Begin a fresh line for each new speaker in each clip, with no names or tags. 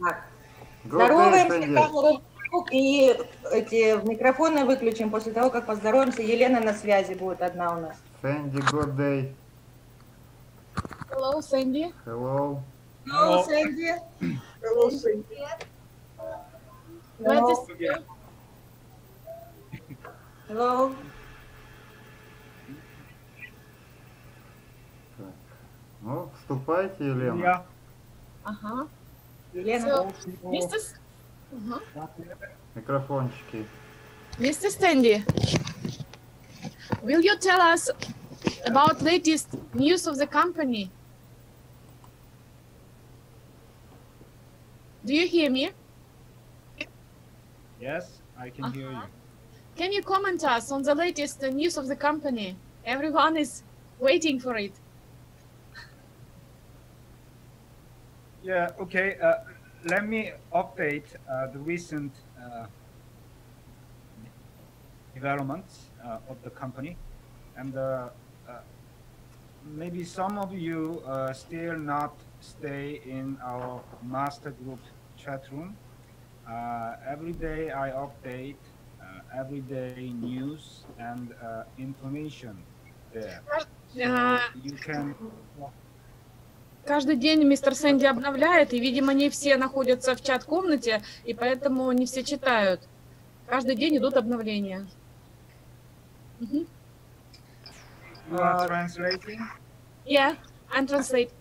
Так.
Good day,
Здороваемся,
Sandy.
камеру и эти микрофоны выключим после того, как поздороваемся. Елена на связи будет одна у нас.
Sandy, good day.
Hello, Sandy.
Hello.
Hello, Sandy.
Hello, Sandy.
Glad to see you.
Hello.
Так. Ну, вступайте, Елена.
Я.
Uh-huh.
Елена.
So, Mr.
Микрофончики.
Mr. Sandy, will you tell us about latest news of the company? Do you hear me?
Yes, I can hear you.
Can you comment us on the latest news of the company? Everyone is waiting for it.
Yeah, okay. Let me update the recent developments of the company. And maybe some of you still not stay in our master group chat room. Every day I update everyday news and information there. So you can...
Каждый день мистер Сэнди обновляет, и, видимо, не все находятся в чат-комнате, и поэтому не все читают. Каждый день идут обновления.
You are translating?
Yeah, I'm translate.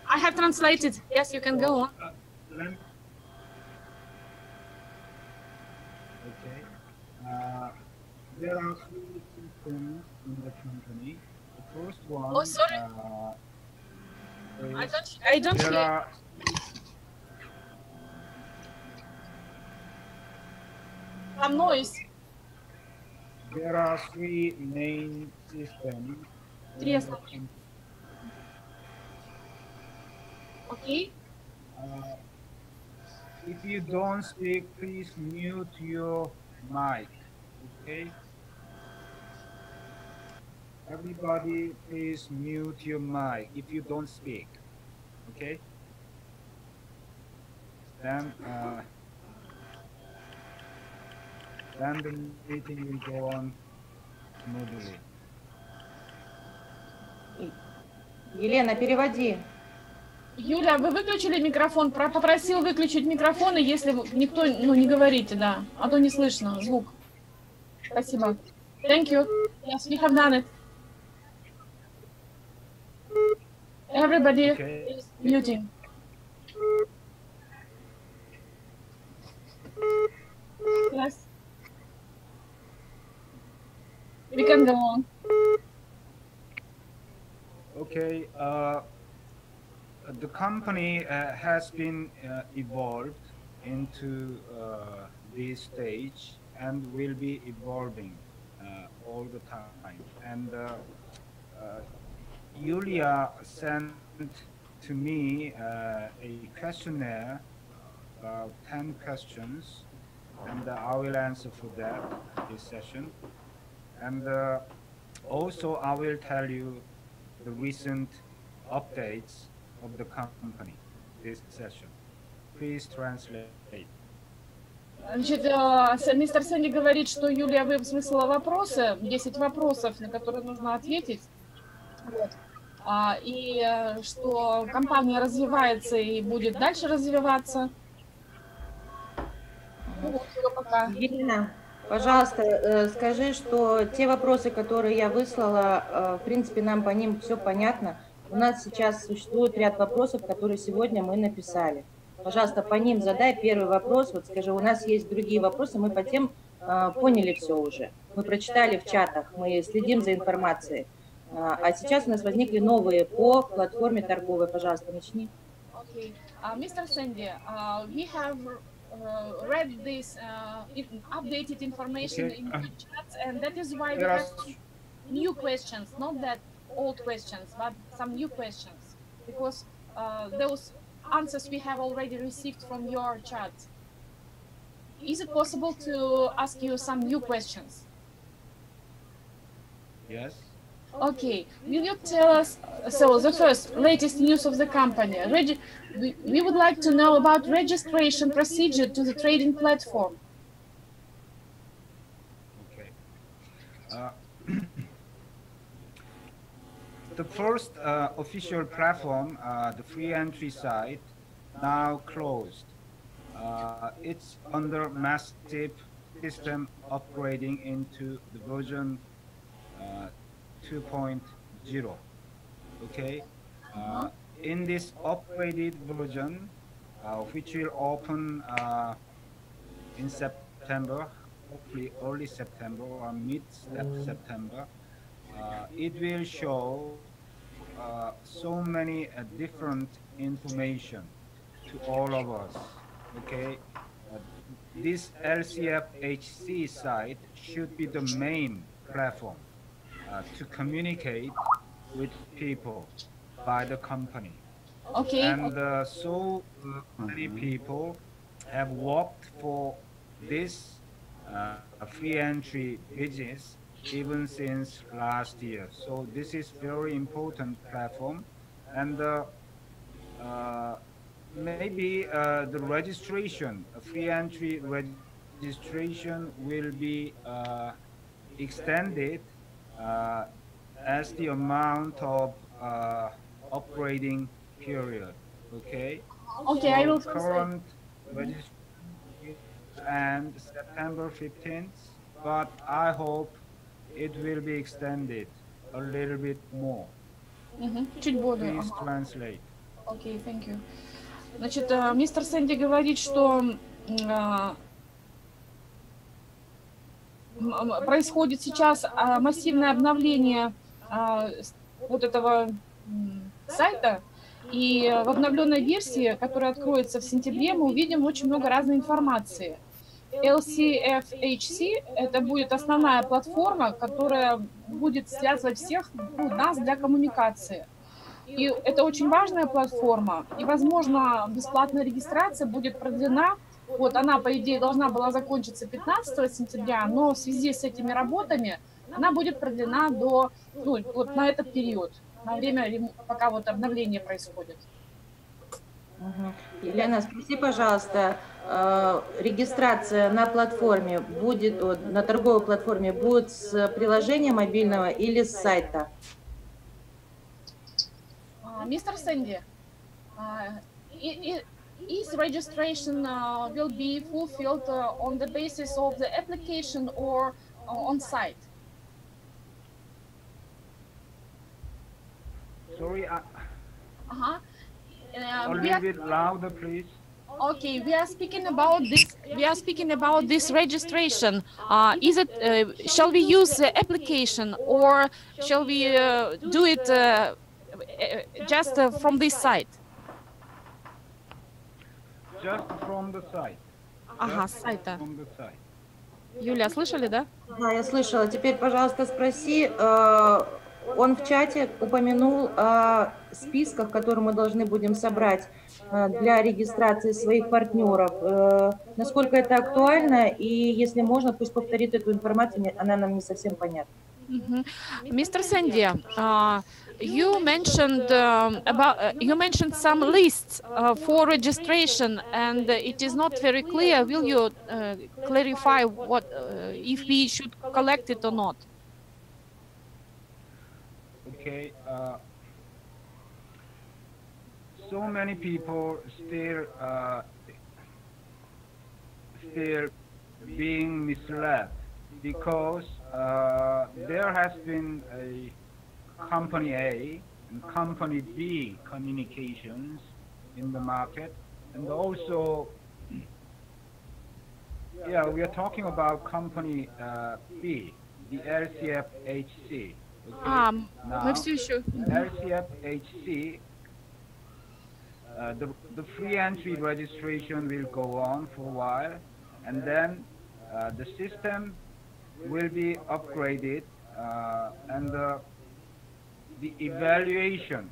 I have translated. Yes, you can go on.
Okay. There are three systems in the company. The first one.
Oh, sorry. I don't
There
hear.
are
Some noise.
There are three main systems.
Интересно. Okay.
If you don't speak, please mute your mic. Okay. Everybody, please mute your mic if you don't speak. Okay. Then the meeting will go on smoothly.
Елена, переводи.
Юля, вы выключили микрофон? Попросил выключить микрофон, и если никто, не говорите, да, а то не слышно звук. Спасибо. Thank you. Yes, we have done it. Everybody is muting. Yes. We can go on.
Okay. The company has been evolved into this stage and will be evolving all the time. And Yulia sent to me a questionnaire, about 10 questions, and I will answer for that this session. And also I will tell you the recent updates of the company this session. Please translate.
Значит, мистер Сэнди говорит, что Юлия выслала вопросы, 10 вопросов, на которые нужно ответить. Вот. И что компания развивается и будет дальше развиваться. Ну, вот, пока.
Елена, пожалуйста, скажи, что те вопросы, которые я выслала, в принципе, нам по ним все понятно. У нас сейчас существует ряд вопросов, которые сегодня мы написали. Пожалуйста, по ним задай первый вопрос. Вот скажи, у нас есть другие вопросы, мы по тем поняли все уже. Мы прочитали в чатах, мы следим за информацией. А сейчас у нас возникли новые по платформе торговой. Пожалуйста, начни.
Okay. Mr. Sandy, we have read this updated information in the chat, and that is why we have new questions, not that old questions, but some new questions, because those answers we have already received from your chat. Is it possible to ask you some new questions?
Yes.
Okay, will you tell us, so the first latest news of the company, we would like to know about registration procedure to the trading platform.
Okay. The first official platform, the free entry site, now closed. It's under massive system upgrading into the version 2.0. Okay. In this upgraded version, which will open in September, hopefully early September or mid-September, it will show so many different information to all of us. Okay, this LCFHC site should be the main platform to communicate with people by the company.
Okay.
And so many people have worked for this free entry business even since last year. So this is very important platform, and maybe the registration, free entry registration will be extended as the amount of upgrading period. Okay.
Okay,
so
I will
current registration and September 15th, but I hope it will be extended a little bit more.
Чуть более.
Please translate.
Окей, thank you. Значит, мистер Сэнди говорит, что происходит сейчас массивное обновление вот этого сайта, и в обновленной версии, которая откроется в сентябре, мы увидим очень много разной информации. LCFHC – это будет основная платформа, которая будет связывать всех нас для коммуникации. И это очень важная платформа, и, возможно, бесплатная регистрация будет продлена. Вот она, по идее, должна была закончиться 15 сентября, но в связи с этими работами она будет продлена до, вот на этот период, на время, пока вот обновление происходит.
Елена, спроси, пожалуйста, регистрация на платформе будет, на торговой платформе будет с приложения мобильного или с сайта?
Mr. Sandy, is registration will be fulfilled on the basis of the application or on site?
Sorry,
Uh-huh.
a little bit louder, please.
Okay, we are speaking about this. We are speaking about this registration. Is it? Shall we use the application or shall we do it just from this site?
Just from the site.
Ага, с сайта.
From the site.
Юля, слышали, да?
Да, я слышала. Теперь, пожалуйста, спроси, он в чате упомянул о списках, которые мы должны будем собрать для регистрации своих партнеров. Насколько это актуально, и если можно, пусть повторит эту информацию, она нам не совсем понятна.
Mr. Sandy, you mentioned you mentioned some lists for registration, and it is not very clear. Will you clarify what if we should collect it or not?
Okay. So many people still being misled because there has been a company A and company B communications in the market, and also, yeah, we are talking about company B, the LCFHC. Okay. Now, LCFHC, the free entry registration will go on for a while, and then the system will be upgraded, and the evaluation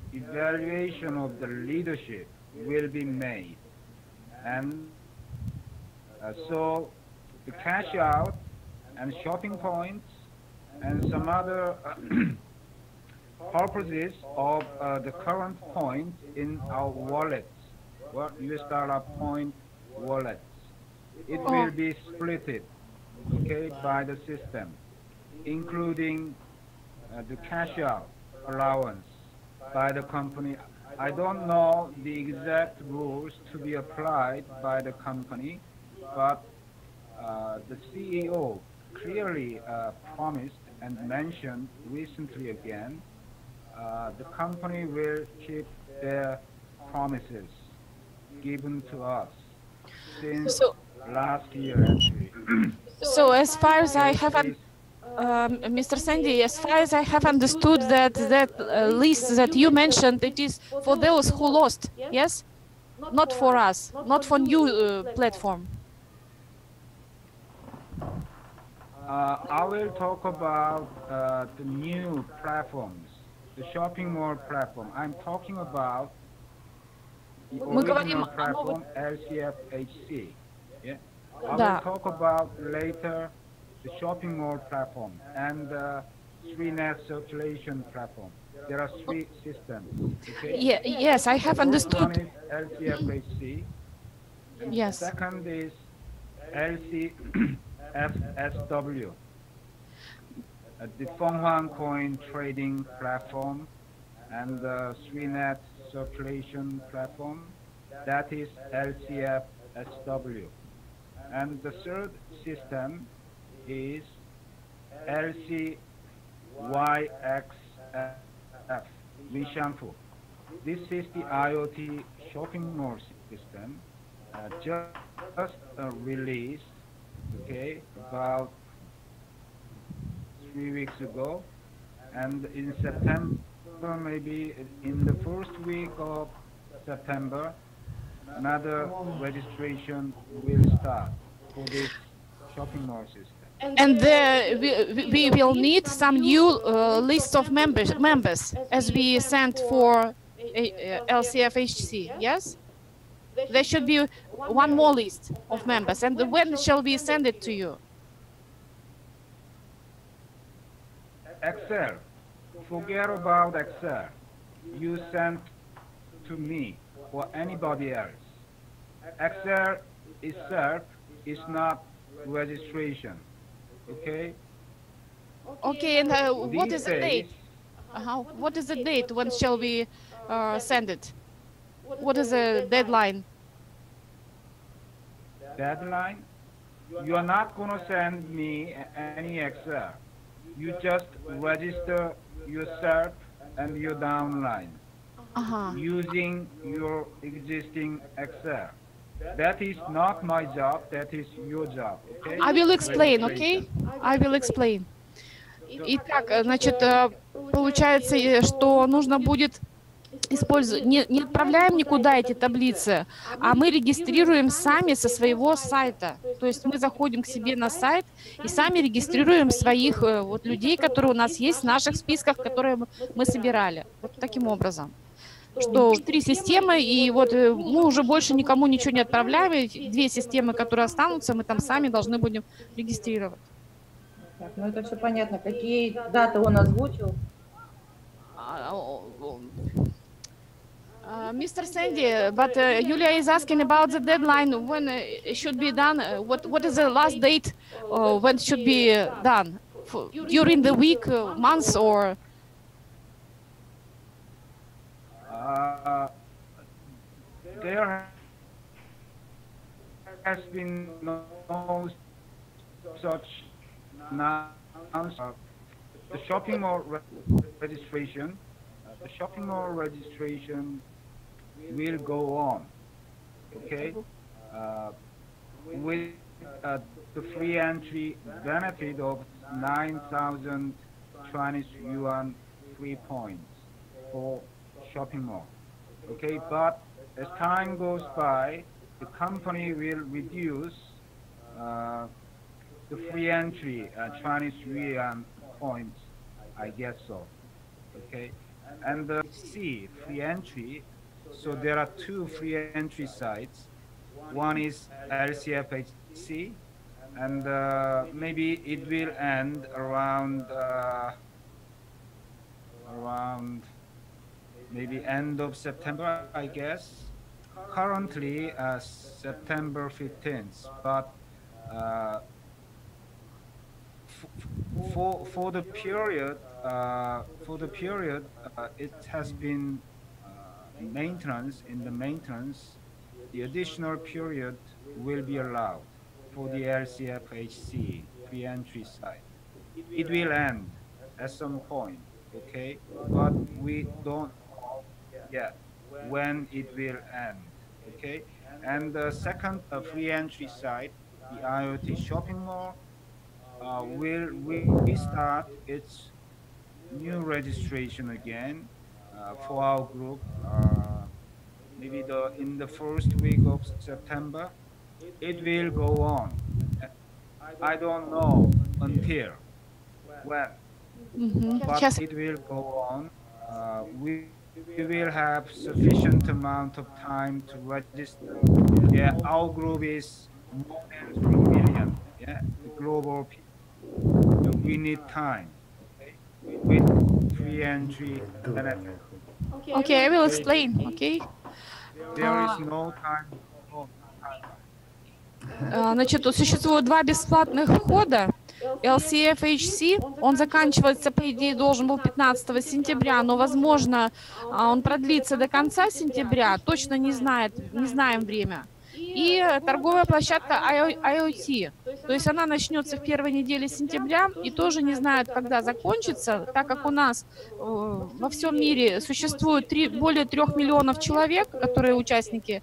of the leadership will be made, and so the cash out and shopping points and some other purposes of the current point in our wallets, what US dollar point wallets. It will be splitted, okay, by the system, including the cash out allowance by the company. I don't know the exact rules to be applied by the company, but the CEO clearly promised and mentioned recently again, the company will keep their promises given to us since last year actually.
So as far as I have, Mr. Sandy, as far as I have understood that list that you mentioned, it is for those who lost, yes? Not for us, not for new platform.
I will talk about the new platforms, the shopping mall platform. I'm talking about the original platform LCFHC. Yeah? I will talk about later the shopping mall platform and the net circulation platform. There are three systems. Okay?
Yeah, yes, I have understood.
One is LCFHC. And
yes.
The second is LCFSW, the Fenghuang coin trading platform, and the net circulation platform. That is LCFSW. And the third system is LCYXF, Lishanfu. This is the IoT shopping mall system, just released, okay, about 3 weeks ago, and in September, maybe in the first week of September, another registration will start for this shopping mall system.
And we will need some new list of members as we sent for LCFHC, yes? There should be one more list of members. And when shall we send it to you?
Excel. Forget about Excel. You send to me or anybody else. Excel itself is not registration. Okay?
Okay, and what is the date? What is the date? When shall we send it? What is the deadline?
Deadline? You are not going to send me any Excel. You just register yourself and your downline using your existing Excel. That is not my job, that is your job, okay?
I will explain, okay? I will explain. Итак, значит, получается, что нужно будет использовать, не отправляем никуда эти таблицы, а мы регистрируем сами со своего сайта. То есть мы заходим к себе на сайт и сами регистрируем своих вот людей, которые у нас есть в наших списках, которые мы собирали. Вот таким образом. Что 3 системы, и вот мы уже больше никому ничего не отправляем, и 2 системы, которые останутся, мы там сами должны будем регистрировать.
Так, ну это все понятно. Какие даты он озвучил?
Mr. Sandy, but Yulia is asking about the deadline, when it should be done. What is the last date when it should be done? During the week, months, or?
There has been no such announcement. The shopping mall registration, will go on, okay, with the free entry benefit of 9,000 Chinese yuan free points for shopping mall, okay, but as time goes by, the company will reduce the free entry Chinese yuan points, I guess so, okay, and the free entry. So there are 2 free entry sites. One is LCFHC, and maybe it will end around around maybe end of September, I guess. Currently, September 15th, but for the period, it has been maintenance. In the maintenance, the additional period will be allowed for the LCFHC free entry site. It will end at some point, okay? But we don't know yet when it will end, okay? And the second free entry site, the IoT shopping mall, will restart its new registration again for our group, maybe in the first week of September. It will go on. I don't know until when, but
Сейчас.
it will go on. We will have sufficient amount of time to register. Yeah, our group is more than 3 million. Yeah, the global people. So we need time. Okay? With free entry benefit.
Okay, I will explain. Okay.
There is no time. No time.
Значит, тут существует два бесплатных входа. LCFHC, он заканчивается, по идее, должен был 15 сентября, но, возможно, он продлится до конца сентября, точно не знаем время. И торговая площадка IoT, то есть она начнется в первой неделе сентября и тоже не знают, когда закончится, так как у нас во всем мире существует более 3 миллионов человек, которые участники,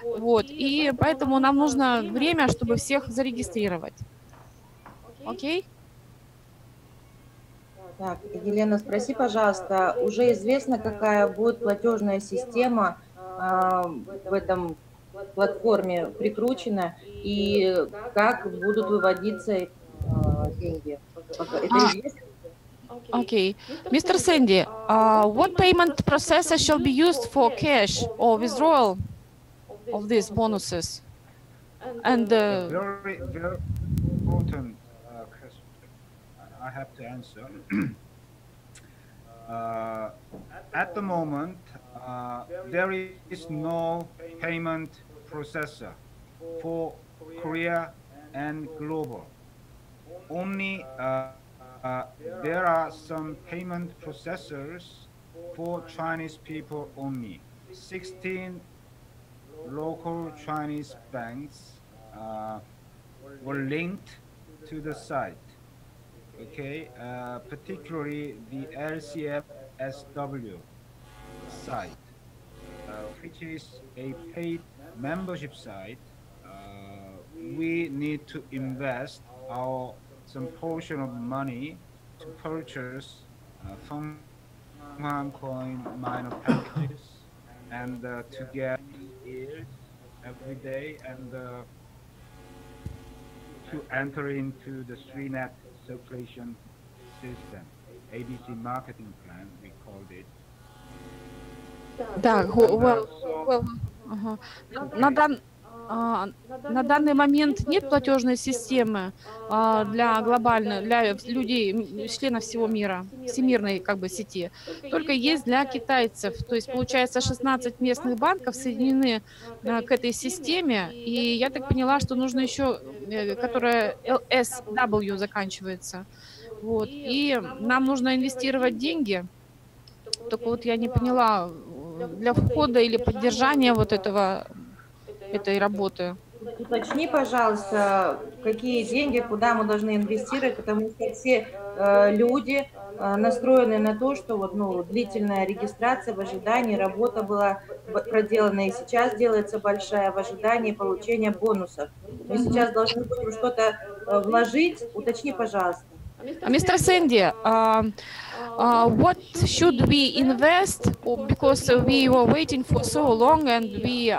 вот, и поэтому нам нужно время, чтобы всех зарегистрировать. Окей?
Так, Елена, спроси, пожалуйста, уже известно, какая будет платежная система в этом платформе прикручена и как будут выводиться деньги? Это известно?
Okay. Mr. Sandy, what payment processor shall be used for cash or withdrawal of these bonuses? And
very, very important question I have to answer. At the moment, there is no payment processor for Korea and global. Only there are some payment processors for Chinese people only. 16 local Chinese banks were linked to the site. Okay, particularly the LCFSW site, which is a paid membership site. We need to invest some portion of money to purchase Feng coin miner packages and to get yield every day and to enter into the StreetNet circulation system, ABC marketing plan, we called it.
да, на данный момент нет платежной системы для глобальной, для людей, членов всего мира, всемирной как бы сети. Только есть для китайцев. То есть получается 16 местных банков соединены к этой системе. И я так поняла, что нужно еще, которая LSW заканчивается. Вот. И нам нужно инвестировать деньги. Только вот я не поняла, для входа или поддержания вот этой работы.
Уточни, пожалуйста, какие деньги, куда мы должны инвестировать, потому что все люди настроены на то, что вот, длительная регистрация в ожидании, работа была проделана и сейчас делается большая в ожидании получения бонусов. Мы сейчас должны будем что-то вложить. Уточни, пожалуйста.
Mr. Sandy, what should we invest? Because we were waiting for so long, and we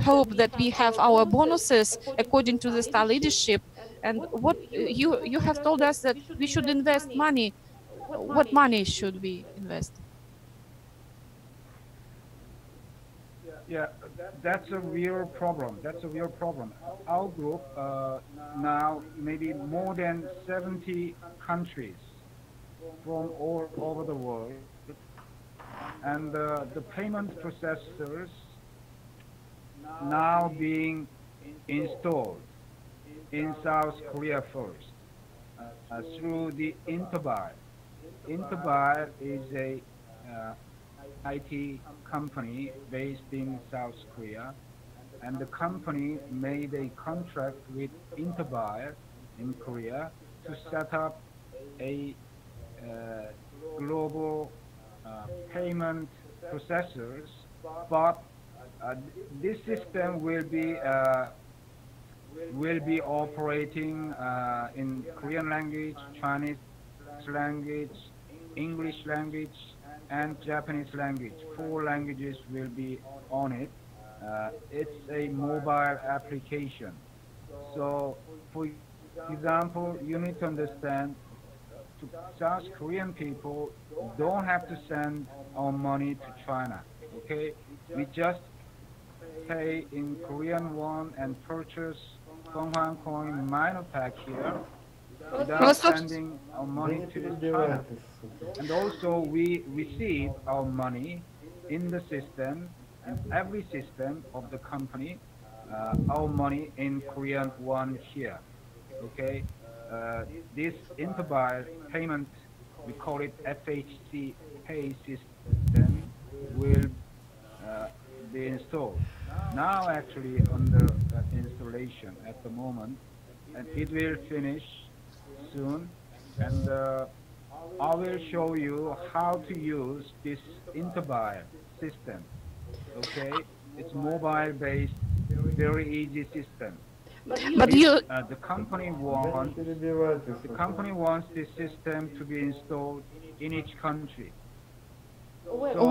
hope that we have our bonuses according to the star leadership. And what you have told us that we should invest money. What money should we invest?
Yeah, that's a real problem. That's a real problem. Our group now maybe more than 70 countries from all over the world, and the payment processors now being installed in South Korea first through the Interbuy. Interbuy is a IT company based in South Korea, and the company made a contract with Interbuy in Korea to set up a global payment processors, but this system will be operating in Korean language, Chinese language, English language, and Japanese language. 4 languages will be on it. It's a mobile application. So, for example, you need to understand, South Korean people don't have to send our money to China. Okay, we just pay in Korean won and purchase Konghwan coin minor pack here without sending our money to China. And also we receive our money in the system, in every system of the company, our money in Korean won here. Okay, this Interbuy payment, we call it FHC pay system, will be installed. Now actually under installation at the moment, and it will finish soon, and I will show you how to use this Interbuy system. Okay, it's mobile based, very easy system.
But you,
the company wants this system to be installed in each country. So,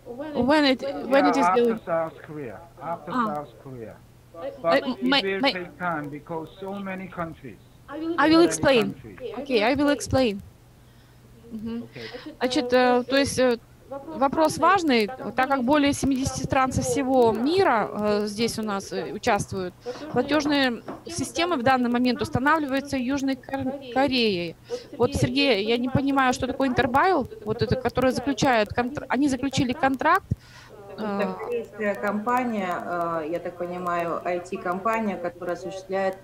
when it is
after
going?
South Korea, South Korea. But it will take time because so many countries.
I will explain. Okay, I will explain. Значит, то есть вопрос важный, так как более 70 стран со всего мира здесь у нас участвуют. Платежные системы в данный момент устанавливаются Южной Кореей. Вот, Сергей, я не понимаю, что такое Интербайл, вот это, который заключает, они заключили контракт.
Это корейская компания, я так понимаю, IT-компания, которая осуществляет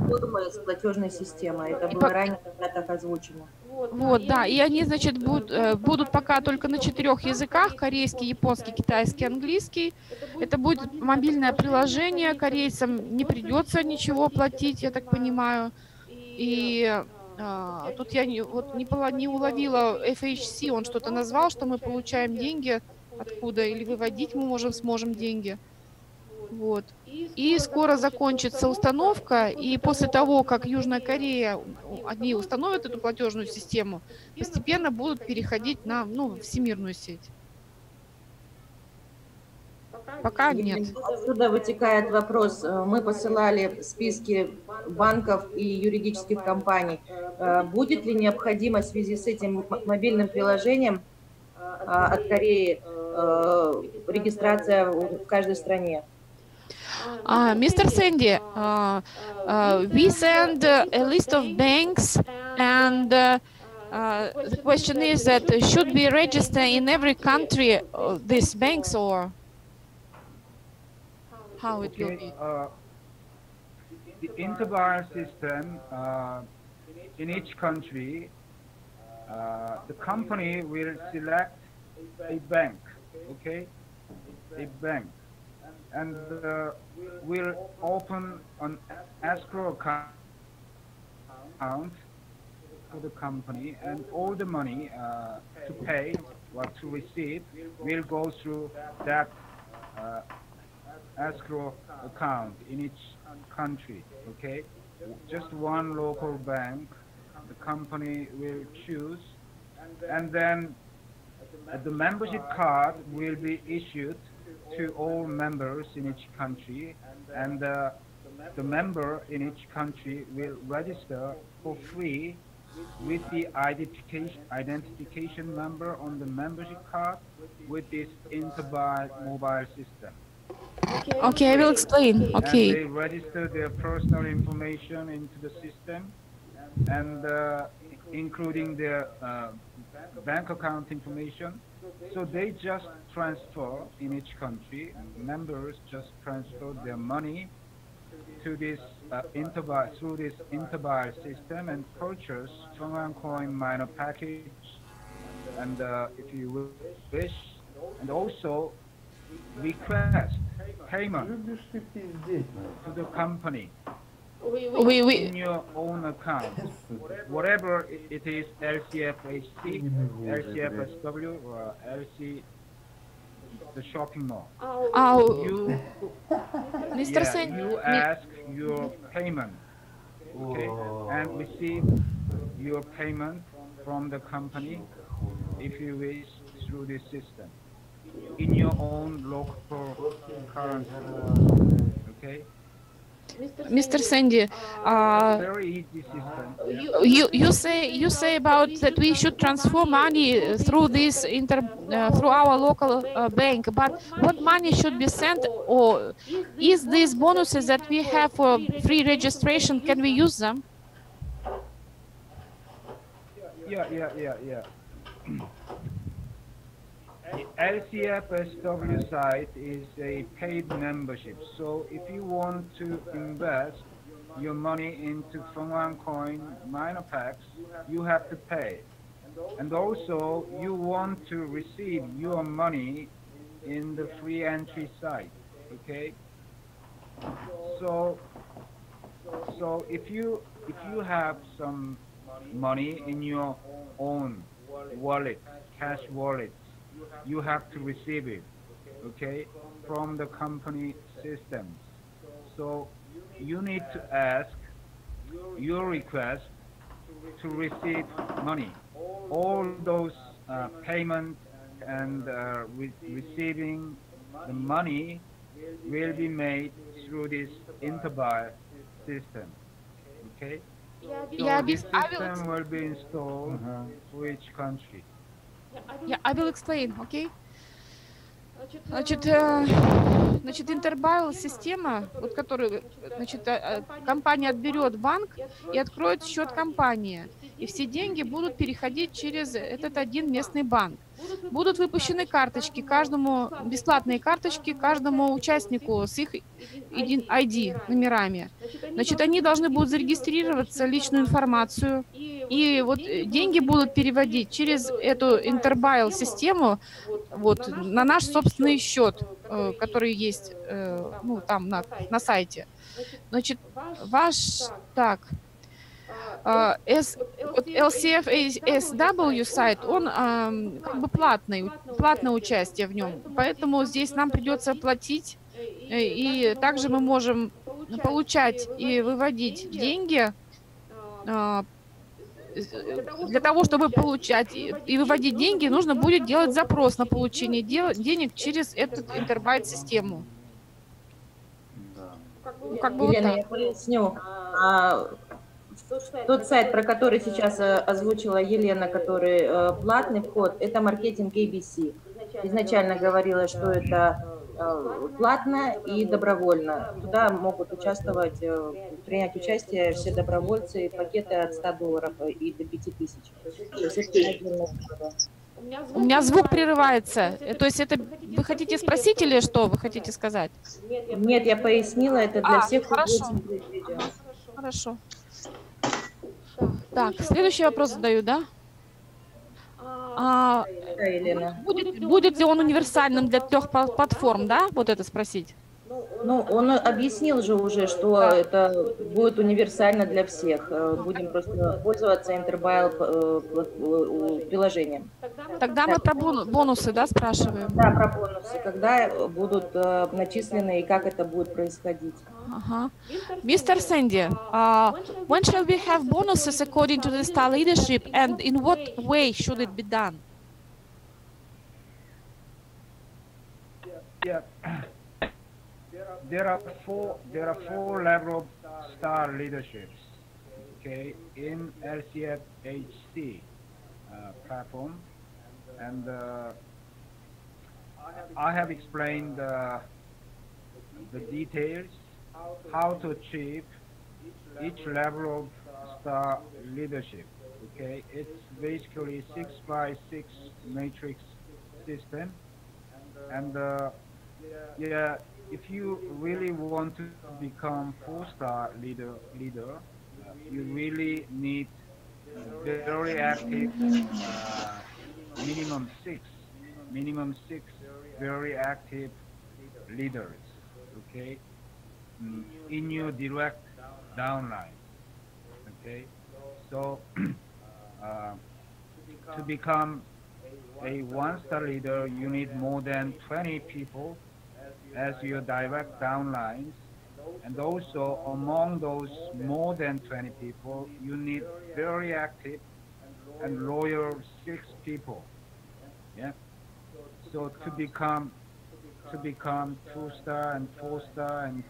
формы с платежной системой. Это было ранее когда-то озвучено.
Вот, да, и они, значит, будут пока только на 4 языках: корейский, японский, китайский, английский. Это будет мобильное приложение, корейцам не придется ничего платить, я так понимаю. И тут я не уловила FHC, он что-то назвал, что мы получаем деньги откуда, или выводить мы сможем деньги. Вот. И скоро закончится установка, и после того, как Южная Корея, они установят эту платежную систему, постепенно будут переходить на всемирную сеть. Пока нет.
Отсюда вытекает вопрос. Мы посылали списки банков и юридических компаний. Будет ли необходимо в связи с этим мобильным приложением от Кореи регистрация в каждой стране?
Mr. Sandy, we send a list of banks, and the question is that should we register in every country these banks, or how it will be?
The Interbuy system in each country, the company will select a bank, okay, a bank, and will open an escrow account for the company, and all the money to pay or to receive will go through that escrow account in each country. Okay, just one local bank the company will choose, and then the membership card will be issued to all members in each country, and the member in each country will register for free with the identification number on the membership card with this Interbuy mobile system.
Okay, I will explain. Okay.
And they register their personal information into the system, and including their bank account information. So they just transfer in each country, members just transfer their money to this through this interbuy system and purchase Chong'an coin minor package, and if you wish, and also request payment
Любишь ты пиздеть,
to the company
We
in your own account, whatever it is, LCFHC, LCFSW, or LC, the shopping mall. You,
Mr.
yeah,
Sandy,
you ask your payment, okay, and receive your payment from the company, if you wish, through this system, in your own local currency, okay?
Mr. Sandy,
Very easy system.
you say about that we should transfer money through this through our local bank, but what money should be sent, or is these bonuses that we have for free registration, can we use them?
Yeah. The LCFSW site is a paid membership, so if you want to invest your money into Chong'an coin minor packs, you have to pay. And also, you want to receive your money in the free entry site, okay? So if you have some money in your own wallet, cash wallet, you have to receive it, okay, from the company systems. So you need to ask your request to receive money. All those payments and receiving the money will be made through this interbuy system, okay? So this system will be installed for each country.
Yeah, I will explain, okay? Значит, интербайл система, вот которую, значит, компания отберет банк и откроет счет компании, и все деньги будут переходить через этот один местный банк. Будут выпущены карточки каждому, бесплатные карточки каждому участнику с их ID номерами. Значит, они должны будут зарегистрироваться, личную информацию, и вот деньги будут переводить через эту интербайл систему вот на наш собственный счет, который есть, ну, там на сайте. Значит, ваш так. LCFHSW сайт, он как бы платное участие в нем, поэтому здесь нам придется платить, и также мы можем получать и выводить деньги. Для того, чтобы получать и выводить деньги, нужно будет делать запрос на получение денег через эту интербайт-систему. Как бы
Елена,
вот
я поясню. Тот сайт, про который сейчас озвучила Елена, который платный вход, это маркетинг ABC. Изначально говорила, что это платно и добровольно. Туда могут участвовать, принять участие все добровольцы, пакеты от $100 и до 5000.
у меня звук прерывается. То есть это вы хотите спросить или что вы хотите сказать?
Нет, я пояснила, это для всех, кто будет
хорошо.
смотреть видео.
Хорошо. Так, следующий вопрос задаю, да?
Да, Елена.
Будет ли он универсальным для 3 платформ, да? Вот это спросить.
Ну, он объяснил же уже, что это будет универсально для всех. Будем просто пользоваться интербайл приложением.
Тогда мы про бонусы, да, спрашиваем?
Да, про бонусы. Когда будут начислены и как это будет происходить.
Ага. Mr. Sandy, when shall we have bonuses according to the star leadership, and in what way should it be done?
Yeah. There are four levels of star leaderships, okay, in LCFHC platform, and I have explained the details how to achieve each level of 4-star leadership. Okay, it's basically 6x6 matrix system, and yeah, if you really want to become 4-star leader, you really need very active, minimum six very active leaders. Okay, in your direct downline. Okay, so to become a 1-star leader, you need more than 20 people as your direct downlines, and also among those more than 20 people, you need very active and loyal 6 people. Yeah. So to become 2-star and 4-star and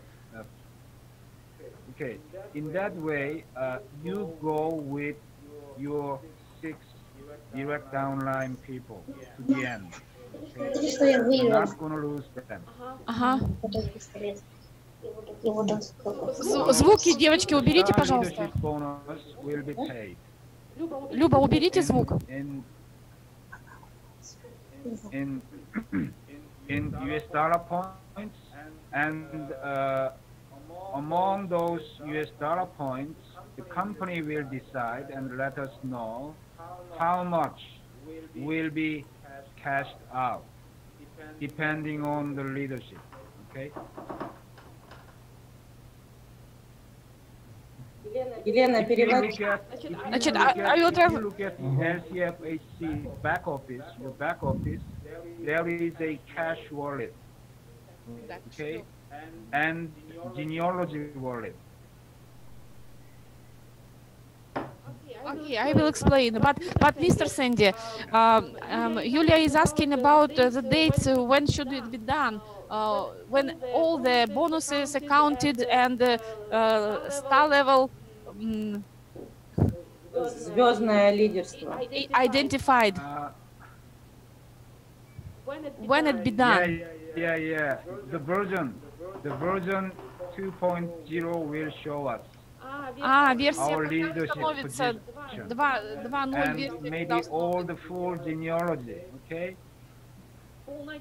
okay, in that way, you go with your 6 direct downline people to the end. Okay? You're not going to lose them.
Ага. Звуки, девочки, уберите, пожалуйста. Люба, уберите звук.
In US dollar points, and among those US dollar points, the company will decide and let us know how much will be cashed out, depending on the leadership. Okay.
Елена, перевод.
Значит, if you look at the LCFHC back office, your back office, there is a cash wallet, okay, and genealogy wallet.
Okay, I will explain. But Mr. Sandy, Yulia is asking about the dates. When should it be done? When all the bonuses accounted and star level
Звездное лидерство.
Identified. When it be done?
Yeah. The version 2.0 will show us.
Версия
our leadership
становится
position.
2.0 версия.
And maybe all the full genealogy, okay?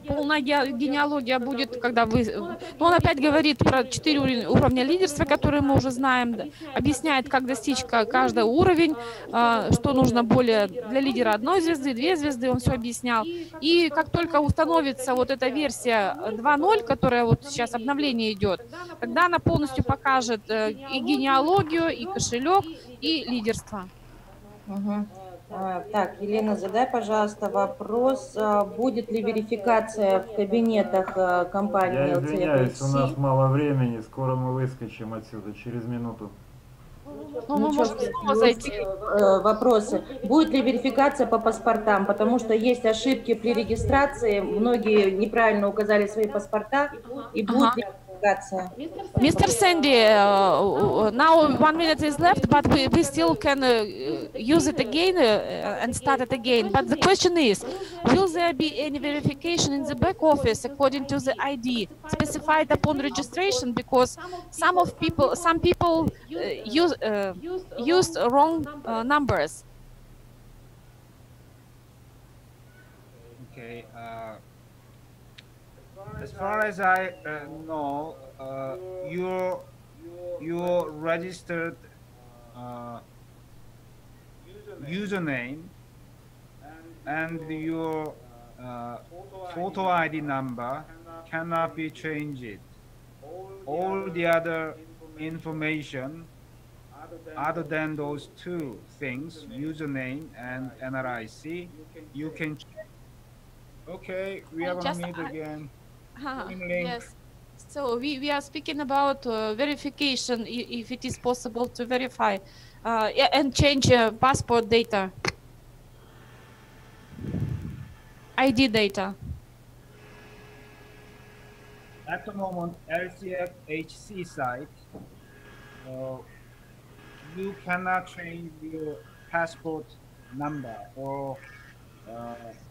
Полная генеалогия будет, когда вы... Ну, он опять говорит про 4 уровня лидерства, которые мы уже знаем, объясняет, как достичь каждый уровень, что нужно более для лидера 1 звезды, 2 звезды, он все объяснял. И как только установится вот эта версия 2.0, которая вот сейчас обновление идет, тогда она полностью покажет и генеалогию, и кошелек, и лидерство.
Так, Елена, задай, пожалуйста, вопрос, будет ли верификация в кабинетах компании LCFHC?
Я извиняюсь, у нас мало времени, скоро мы выскочим отсюда, через минуту.
Ну, мы можем снова зайти.
Вопросы. Будет ли верификация по паспортам? Потому что есть ошибки при регистрации, многие неправильно указали свои паспорта, и будет ли верификация?
Mr. Sandy, now 1 minute is left, but we still can use it again and start it again. But the question is, will there be any verification in the back office according to the ID specified upon registration? Because some people used wrong numbers.
Okay. As far as I know, your registered username and your photo ID number cannot be changed. All the other information other than those 2 things, username and NRIC, you can check. Okay, we are going to meet again.
Yes. So we are speaking about verification, if it is possible to verify and change passport data, ID data.
At the moment, LCFHC site, you cannot change your passport number or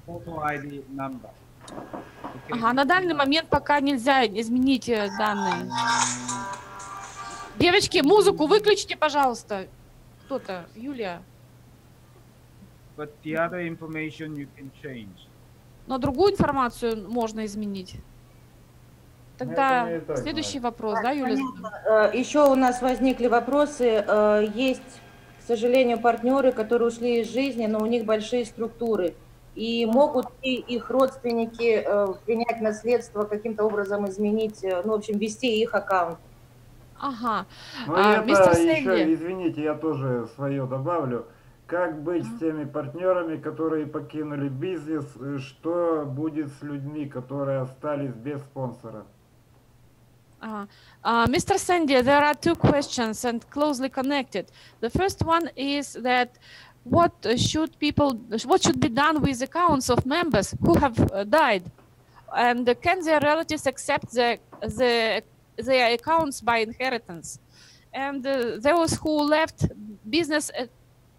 photo ID number. Okay.
Ага, на данный момент пока нельзя изменить данные. Девочки, музыку выключите, пожалуйста. кто-то, Юлия.
But the other information you can change.
Но другую информацию можно изменить. Тогда следующий вопрос, да, Юлия?
Еще у нас возникли вопросы. Есть, к сожалению, партнеры, которые ушли из жизни, но у них большие структуры. И могут ли их родственники принять наследство, каким-то образом изменить, ну, в общем, ввести их аккаунт?
Ага.
Ну, это
Мистер
еще,
Сэнди.
извините, я тоже свое добавлю. Как быть с теми партнерами, которые покинули бизнес? Что будет с людьми, которые остались без спонсора?
Mr. Sandy, there are two questions and closely connected. The first one is that what should be done with accounts of members who have died, and can their relatives accept their accounts by inheritance? And those who left business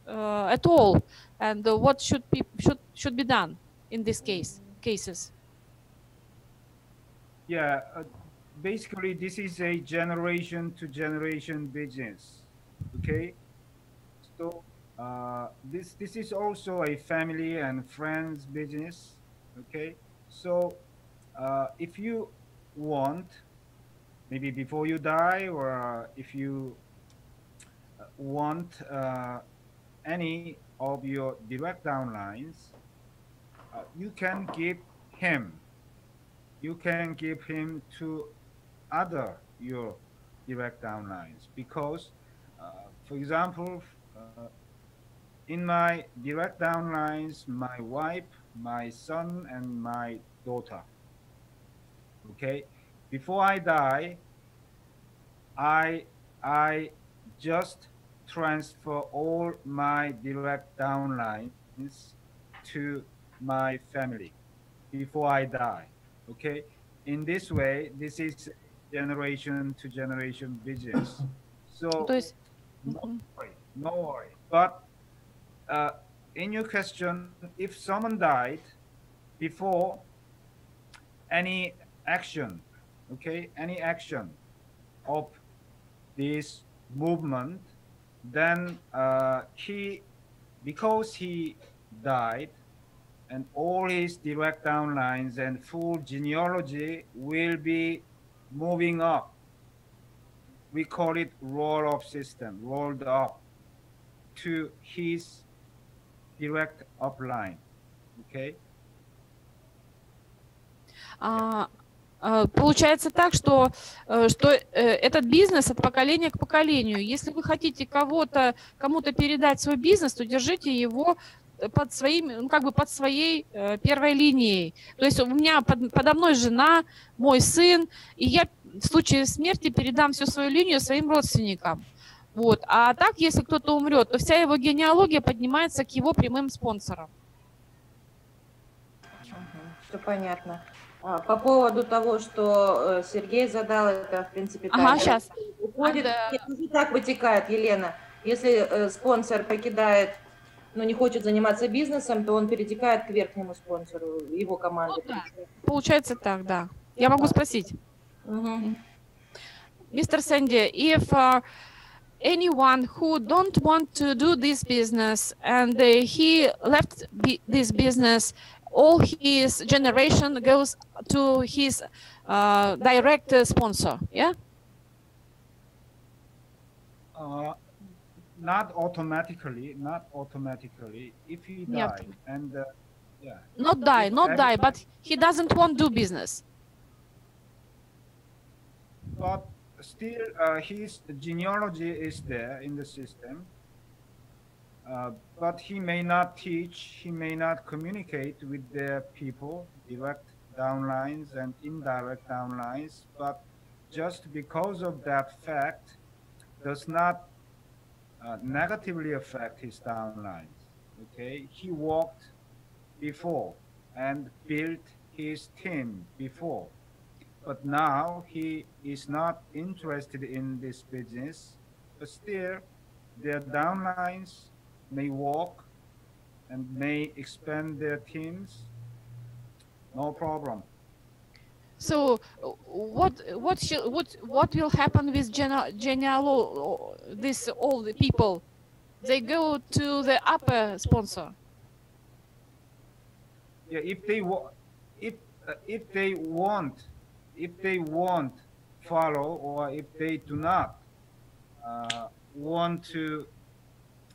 at all, and what should be done in these cases?
Yeah. Basically, this is a generation-to-generation business. Okay, so this is also a family and friends business. Okay, so if you want, maybe before you die, or if you want any of your direct downlines, you can give him. You can give him to other your direct downlines, because for example, in my direct downlines, my wife, my son, and my daughter. Okay, before I die, I just transfer all my direct downlines to my family before I die. Okay, in this way, this is generation-to-generation business. So no worry. But in your question, if someone died before any action, okay, any action of this movement, then because he died, and all his direct downlines and full genealogy will be moving up. We call it roll-up system, rolled up to his direct upline. Okay?
Получается так, что этот бизнес от поколения к поколению. Если вы хотите кому-то передать свой бизнес, то держите его под своей первой линией. То есть у меня подо мной жена, мой сын, и я в случае смерти передам всю свою линию своим родственникам. Вот. А так, если кто-то умрет, то вся его генеалогия поднимается к его прямым спонсорам.
Все понятно. По поводу того, что Сергей задал, это, в принципе,
сейчас.
Уходит, так вытекает, Елена. Если спонсор покидает, но не хочет заниматься бизнесом, то он перетекает к верхнему спонсору, его команде.
Ну, да. Получается так, да. Я могу спросить. Mr. Sandy, if anyone who don't want to do this business and he left this business, all his generation goes to his direct sponsor, yeah?
Not automatically. If he died, and yeah.
Not die, but he doesn't want to do business.
But still, his genealogy is there in the system. But he may not teach, he may not communicate with their people, direct downlines and indirect downlines. But just because of that fact, does not negatively affect his downlines. Okay, he walked before and built his team before, but now he is not interested in this business. But still, their downlines may walk and may expand their teams. No problem.
So, what will happen with all the people they go to the upper sponsor.
Yeah, if they want follow, or if they do not want to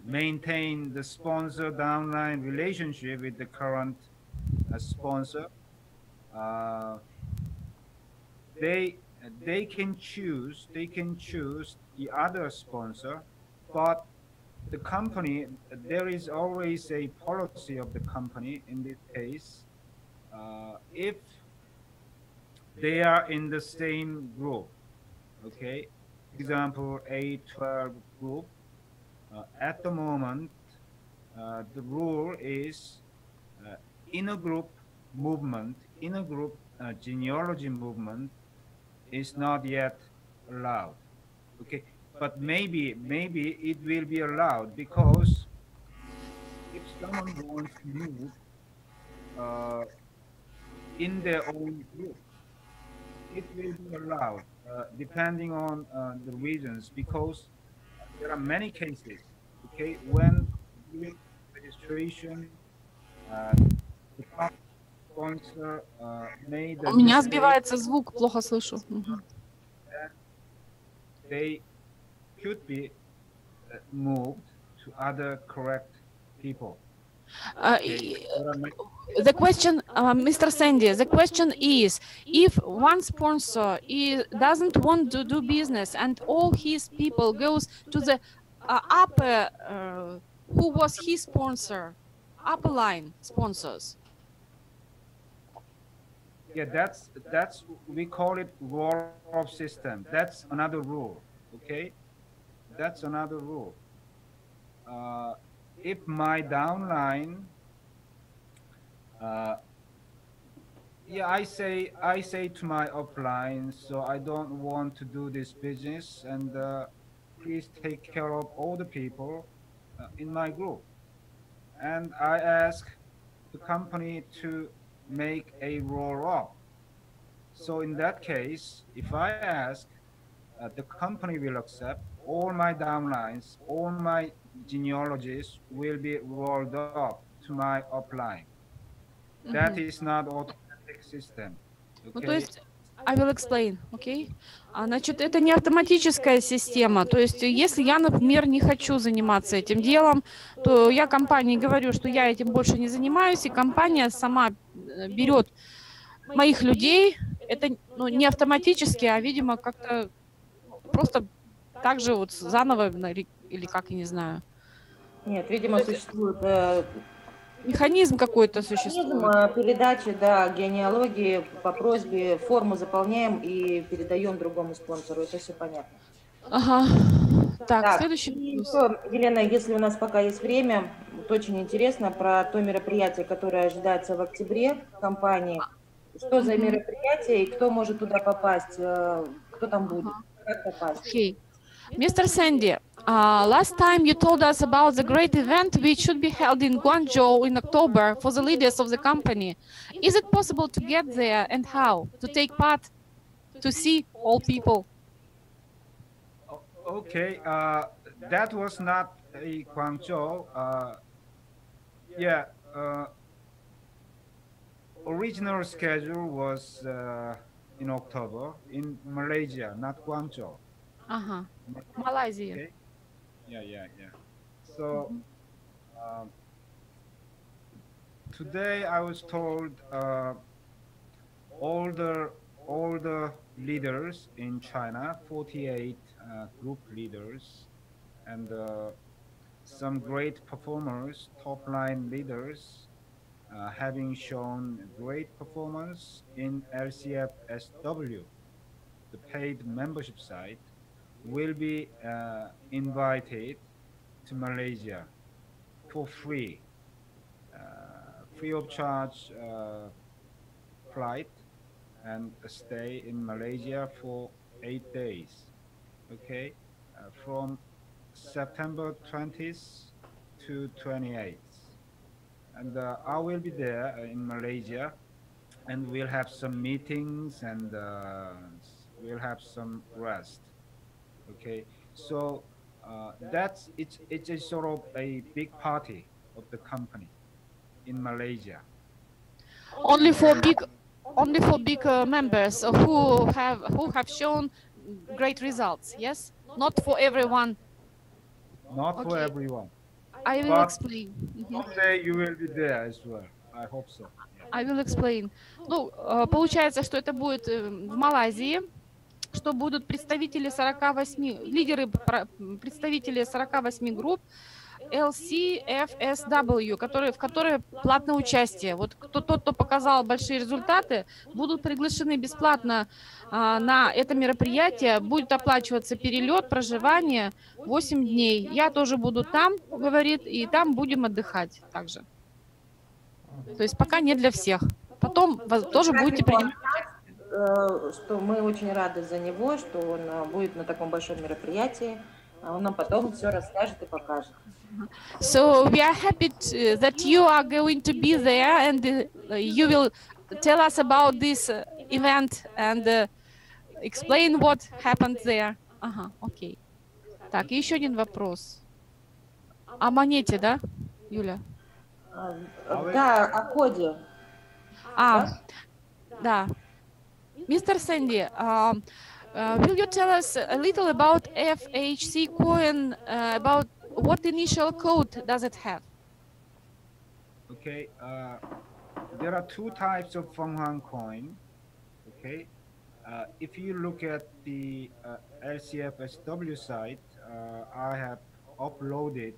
maintain the sponsor downline relationship with the current sponsor, they can choose the other sponsor, but the company, there is always a policy of the company in this case. If they are in the same group, okay, example A12 group, at the moment the rule is inner group movement, inner group genealogy movement is not yet allowed. Okay, but maybe it will be allowed, because if someone wants to move in their own group, it will be allowed, depending on the reasons, because there are many cases, okay, when during registration the sponsor made a
У меня
mistake,
сбивается звук, плохо слышу.
they should be moved to other correct people.
The question, Mr. Sandy, the question is, if one sponsor doesn't want to do business and all his people goes to the upper, who was his sponsor, upper line sponsors.
Yeah, that's we call it roll-off system. That's another rule, okay? That's another rule. If my downline, yeah, I say to my upline, so I don't want to do this business, and please take care of all the people in my group. And I ask the company to make a roll-up. So in that case, if I ask, the company will accept all my downlines, all my genealogies will be rolled up to my upline. That is not automatic system.
Ну, то есть, I will explain, okay? Значит, это не автоматическая система. То есть, если я, например, не хочу заниматься этим делом, то я компании говорю, что я этим больше не занимаюсь, и компания сама берет моих людей. Это не автоматически, а, видимо, как-то просто так же вот заново, или как, я не знаю.
Нет, видимо, существует
механизм какой-то существует.
Передачи, да, генеалогии по просьбе, форму заполняем и передаем другому спонсору. Это все понятно.
Ага. Так, следующий.
Елена, если у нас пока есть время, вот очень интересно про то мероприятие, которое ожидается в октябре в компании. Что за мероприятие и кто может туда попасть, кто там будет, как попасть?
Okay. Mr. Sandy, last time you told us about the great event which should be held in Guangzhou in October for the leaders of the company. Is it possible to get there, and how? To take part, to see all people?
Okay, that was not a Guangzhou. Yeah, original schedule was in October in Malaysia, not Guangzhou.
Malaysia.
Okay. Yeah. So today I was told all the leaders in China, 48 group leaders, and some great performers, top line leaders, having shown great performance in LCFHC, the paid membership site, will be invited to Malaysia for free of charge flight and a stay in Malaysia for 8 days, okay, from September 20th to 28th. And I will be there in Malaysia, and we'll have some meetings, and we'll have some rest. Okay, so it's a sort of a big party of the company in Malaysia.
Only for big members who have shown great results. Yes, not for everyone.
Not for everyone.
I will explain.
Someday you will be there as well. I hope so.
I will explain. Ну, получается, что это будет в Малайзии, что будут представители 48, лидеры, представители 48 групп LCFHC, в которой платное участие. Вот тот, кто показал большие результаты, будут приглашены бесплатно на это мероприятие. Будет оплачиваться перелет, проживание 8 дней. Я тоже буду там, говорит, и там будем отдыхать также. То есть пока не для всех. Потом тоже будете принимать.
Что мы очень рады за него, что он будет на таком большом мероприятии. Он нам потом все расскажет и покажет.
So we are happy that you are going to be there and you will tell us about this event and explain what happened there. Ага, окей. Так, еще один вопрос. О монете, да, Юля?
Да, о коде.
Да. Mr. Sandy, will you tell us a little about FHC coin, about what initial code does it have?
Okay, there are two types of Fenghang coin. Okay, if you look at the LCFHW site, I have uploaded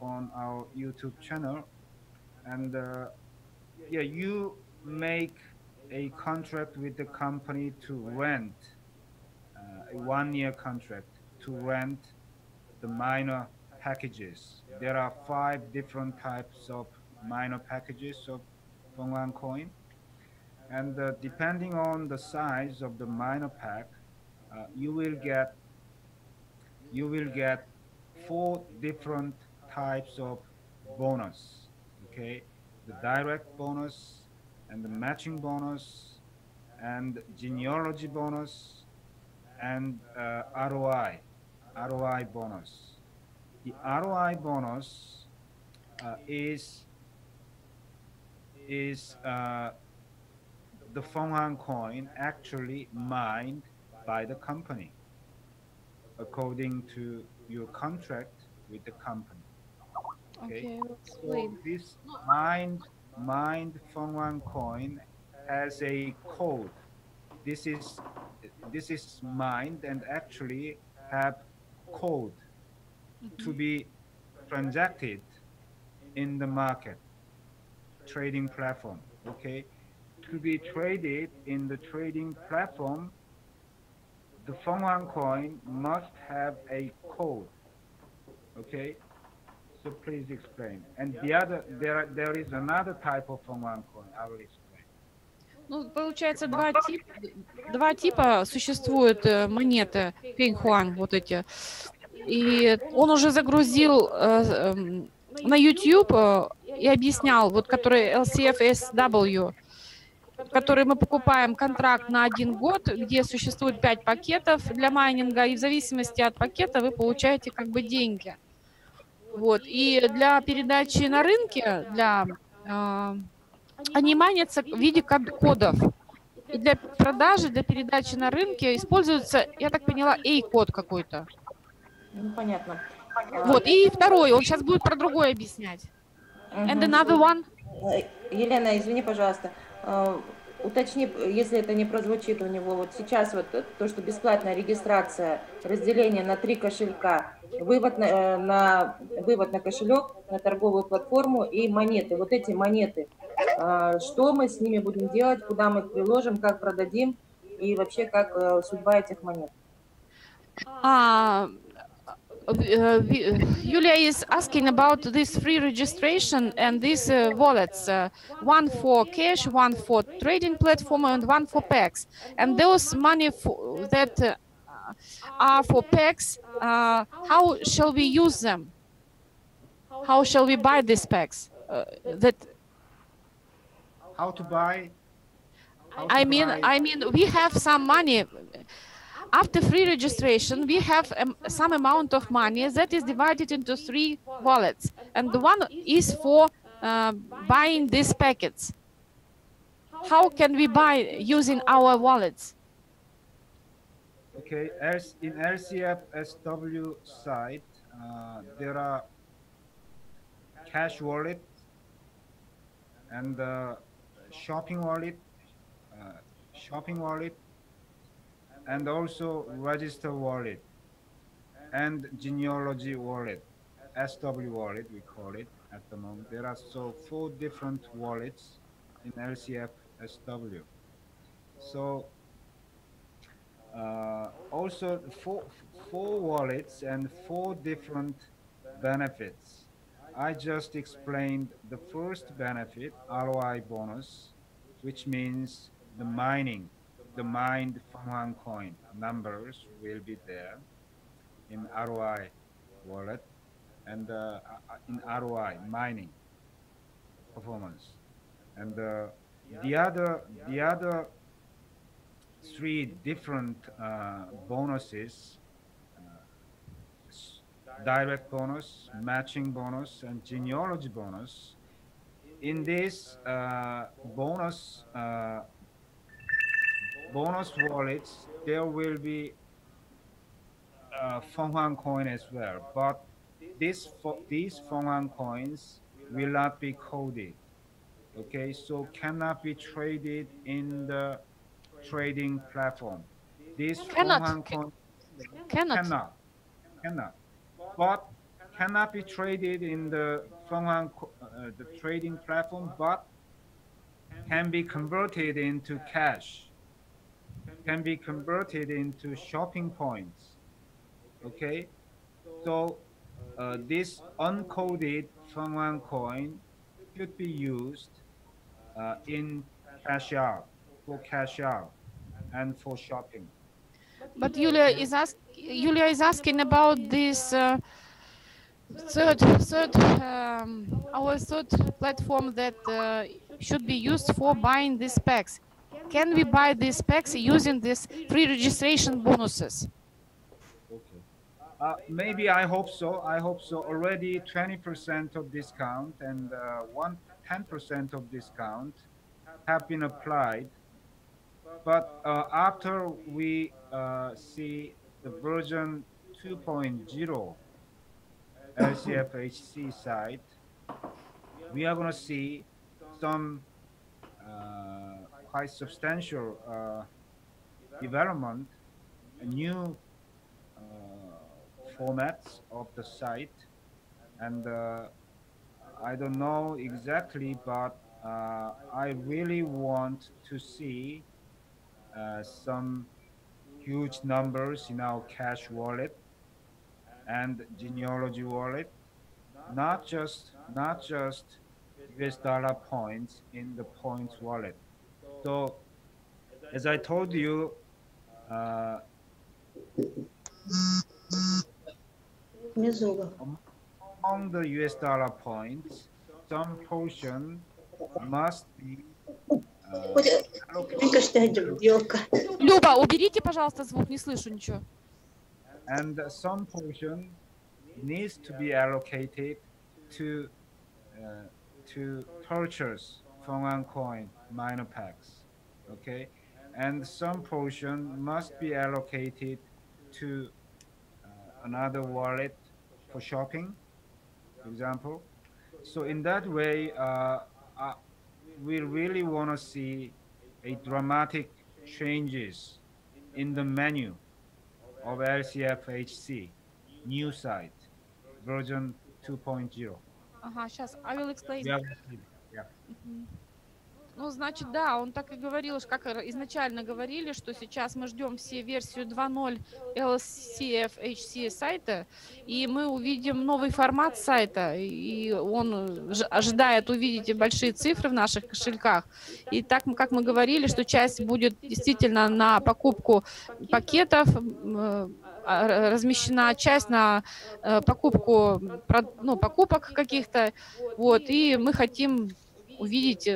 on our YouTube channel, and yeah, you make a contract with the company to rent a 1-year contract to rent the minor packages. There are 5 different types of minor packages of Fenghang coin, and depending on the size of the minor pack, you will get 4 different types of bonus. Okay, the direct bonus, and the matching bonus, and genealogy bonus, and ROI bonus. The ROI bonus is the Fenghang coin actually mined by the company according to your contract with the company. Okay, so this mined Fenghang coin has a code. This is mined and actually have code to be transacted in the market trading platform. Okay, to be traded in the trading platform, the Fenghang coin must have a code. Okay, so please explain. And the other, there is another type of Fenghang coin. I will explain.
Ну, получается, два типа существуют монеты Фенghang, вот эти. И он уже загрузил на YouTube и объяснял, вот который LCFHW, который мы покупаем контракт на 1 год, где существует 5 пакетов для майнинга, и в зависимости от пакета вы получаете как бы деньги. Вот. И для передачи на рынке, они майнятся в виде кодов. И для продажи, для передачи на рынке используется, я так поняла, A-код какой-то.
Ну, понятно.
Вот, и второй, он сейчас будет про другое объяснять. And another one.
Елена, извини, пожалуйста, уточни, если это не прозвучит у него, вот сейчас вот то, что бесплатная регистрация, разделение на 3 кошелька, вывод на кошелек, на торговую платформу и монеты. Вот эти монеты, что мы с ними будем делать, куда мы их приложим, как продадим и вообще как судьба этих монет?
Yulia is asking about this free registration and these wallets, one for cash, one for trading platform, and one for packs. And those money that are for packs, how shall we use them? How shall we buy these packs?
How to buy?
I mean, we have some money. After free registration, we have some amount of money that is divided into 3 wallets, and the one is for buying these packets. How can we buy using our wallets?
Okay, as in LCFHC site, there are cash wallet and shopping wallet, and also register wallet and genealogy wallet, SW wallet we call it at the moment. There are 4 different wallets in LCFHC. So also 4 wallets and 4 different benefits. I just explained the first benefit, ROI bonus, which means the mined Fanghang coin numbers will be there in ROI wallet and in ROI mining performance. And the other 3 different bonuses, direct bonus, matching bonus, and genealogy bonus. In this bonus wallets, there will be Fanghang coin as well, but these Fanghang coins will not be coded. Okay, so cannot be traded in the trading platform. This Fanghang coin cannot, but cannot be traded in the Fanghang the trading platform, but can be converted into cash, can be converted into shopping points. Okay, so this uncoded Fanghang coin could be used in cash out, for cash out and for shopping.
But Yulia is asking about this our third platform that should be used for buying these packs. Can we buy these packs using these free registration bonuses?
Okay. Maybe, I hope so. I hope so. Already 20% of discount and 10% of discount have been applied. But after we see the version 2.0 LCFHC site, we are going to see some quite substantial development, new formats of the site, and I don't know exactly, but I really want to see some huge numbers in our cash wallet and genealogy wallet, not just US dollar points in the points wallet. So as I told you, among the US dollar points, some portion must be
Люба, уберите, пожалуйста, звук, не слышу ничего.
And some portion needs to be allocated to purchase Fanghang coin minor packs, okay? And some portion must be allocated to another wallet for shopping, for example. So in that way, we really want to see a dramatic changes in the menu of LCFHC new site version 2.0.
Ага, сейчас, I will explain.
Yeah.
Ну, значит, да, он так и говорил, как изначально говорили, что сейчас мы ждем все версию 2.0 LCFHC сайта, и мы увидим новый формат сайта, и он ожидает увидеть большие цифры в наших кошельках. И так, как мы говорили, что часть будет действительно на покупку пакетов, размещена, часть на покупку, покупок каких-то, вот, и мы хотим увидеть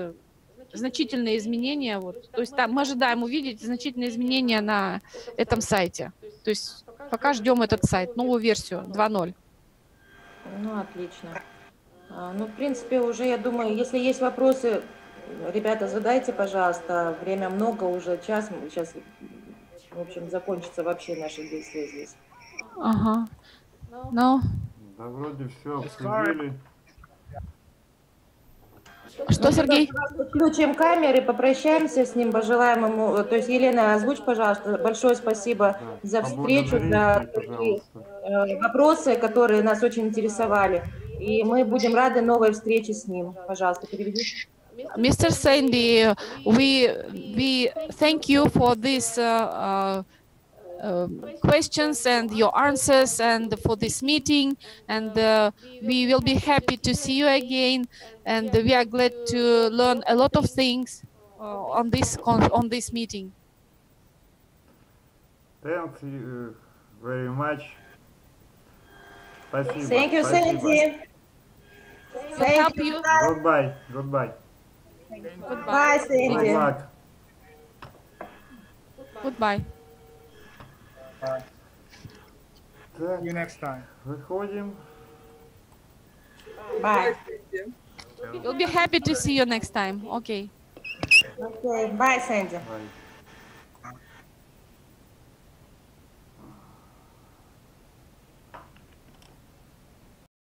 значительные изменения. Вот. То есть там мы ожидаем увидеть значительные изменения на этом сайте. То есть пока ждем этот сайт, новую версию 2.0.
Ну, отлично. Ну, в принципе, уже, я думаю, если есть вопросы, ребята, задайте, пожалуйста. Время много, уже час. Сейчас, в общем, закончится вообще наши действия здесь.
Ага. Ну,
Да, вроде все обсудили.
что, Сергей?
Включим камеры, попрощаемся с ним, пожелаем ему. То есть, Елена, озвучь, пожалуйста. Большое спасибо за встречу, за такие вопросы, которые нас очень интересовали. И мы будем рады новой встрече с ним. Пожалуйста, переведи.
Mr. Sandy, we thank you for these questions and your answers and for this meeting, and we will be happy to see you again, and we are glad to learn a lot of things on this meeting.
Thank you very much. Спасибо.
Thank you, Sandy.
Thank you.
Goodbye. Goodbye.
Bye, Sandy.
Good luck.
Goodbye.
Так,
See you next time.
выходим.
Bye.
We'll be happy to see you next time. Okay.
Okay. Bye, Sandy.
Bye.